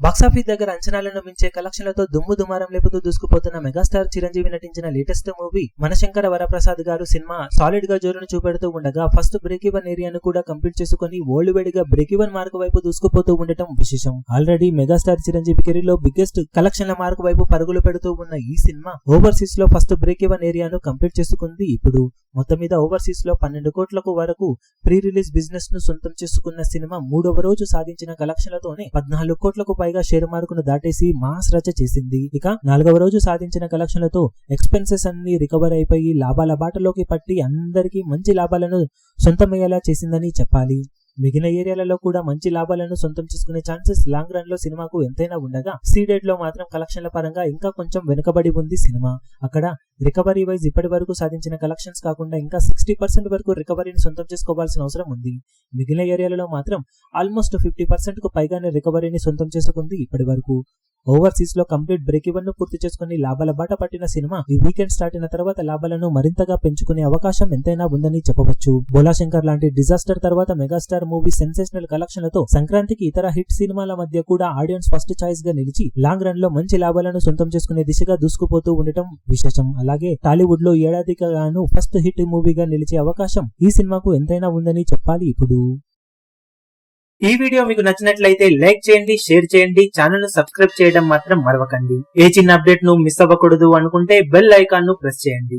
Box office దగ్గర అంచనాలను మించే కలెక్షన్లతో దుమ్ము దుమారం లేపుతూ దూసుకుపోతున్న మెగాస్టార్ చిరంజీవి నటించిన లేటెస్ట్ మూవీ మనశంకర వరప్రసాద్ గారు సినిమా సాలిడ్ గా జోరును చూపెడుతూ ఉండగా ఫస్ట్ బ్రేక్ ఈవెన్ ఏరియాను కూడా కంప్లీట్ చేసుకుని ఓల్డ్ వేడిగా బ్రేక్ ఈవెన్ మార్క్ వైపు దూసుకుపోతూ ఉండటం విశేషం. ఆల్రెడీ మెగాస్టార్ చిరంజీవి కెరీర్ లో బిగ్గెస్ట్ కలెక్షన్ల మార్క్ వైపు పరుగులు పెడుతూ ఉన్న ఈ సినిమా ఓవర్సీస్ లో ఫస్ట్ బ్రేక్ ఈవెన్ ఏరియాను కంప్లీట్ చేసుకుంది. ఇప్పుడు మొత్తం మీద ఓవర్సీస్ లో 12 కోట్లకు వరకు ప్రీ రిలీజ్ బిజినెస్ ను సొంతం చేసుకున్న సినిమా మూడవ రోజు సాధించిన కలెక్షన్లతోనే 14 కోట్లకు పైగా షేర్ మార్కును దాటేసి మాస్ రచ చేసింది. ఇక 4వ రోజు సాధించిన కలెక్షన్లతో ఎక్స్పెన్సెస్ అన్ని రికవర్ అయిపోయి లాభాల బాటలోకి పట్టి అందరికీ మంచి లాభాలను సొంతమయ్యేలా చేసిందని చెప్పాలి. మిగిలిన ఏరియాలలో కూడా మంచి లాభాలను సొంతం చేసుకునే ఛాన్సెస్ లాంగ్ రన్ లో సినిమాకు ఎంతైనా ఉండగా సీడెడ్ లో మాత్రం కలెక్షన్ల పరంగా ఇంకా కొంచెం వెనుకబడి ఉంది సినిమా. అక్కడ రికవరీ వైజ్ ఇప్పటి వరకు సాధించిన కలెక్షన్స్ కాకుండా ఇంకా 60% వరకు రికవరీని సొంతం చేసుకోవాల్సిన అవసరం ఉంది. మిగిలిన ఏరియాలలో మాత్రం ఆల్మోస్ట్ 50% కు పైగానే రికవరీని సొంతం చేసుకుంది ఇప్పటి వరకు. ఓవర్సీస్ లో కంప్లీట్ బ్రేక్ ఈవెన్ ను పూర్తి చేసుకుని లాభాల బాట పట్టిన సినిమా ఈ వీకెండ్ స్టార్ట్ అయిన తర్వాత లాభాలను మరింతగా పెంచుకునే అవకాశం ఎంతైనా ఉందని చెప్పవచ్చు. బోలాశంకర్ లాంటి డిజాస్టర్ తర్వాత మెగాస్టార్ మూవీ సెన్సేషనల్ కలెక్షన్లతో సంక్రాంతికి ఇతర హిట్ సినిమాల మధ్య కూడా ఆడియన్స్ ఫస్ట్ చాయిస్ గా నిలిచి లాంగ్ రన్ లో మంచి లాభాలను సొంతం చేసుకునే దిశగా దూసుకుపోతూ ఉండటం విశేషం. అలాగే టాలీవుడ్ లో ఏడాదికి గాను ఫస్ట్ హిట్ మూవీగా నిలిచే అవకాశం ఈ సినిమాకు ఎంతైనా ఉందని చెప్పాలి. ఇప్పుడు ఈ వీడియో మీకు నచ్చినట్లయితే లైక్ చేయండి, షేర్ చేయండి, ఛానల్ ను సబ్స్క్రైబ్ చేయడం మాత్రం మరవకండి. ఏ చిన్న అప్డేట్ ను మిస్ అవ్వకూడదు అనుకుంటే బెల్ ఐకాన్ ను ప్రెస్ చేయండి.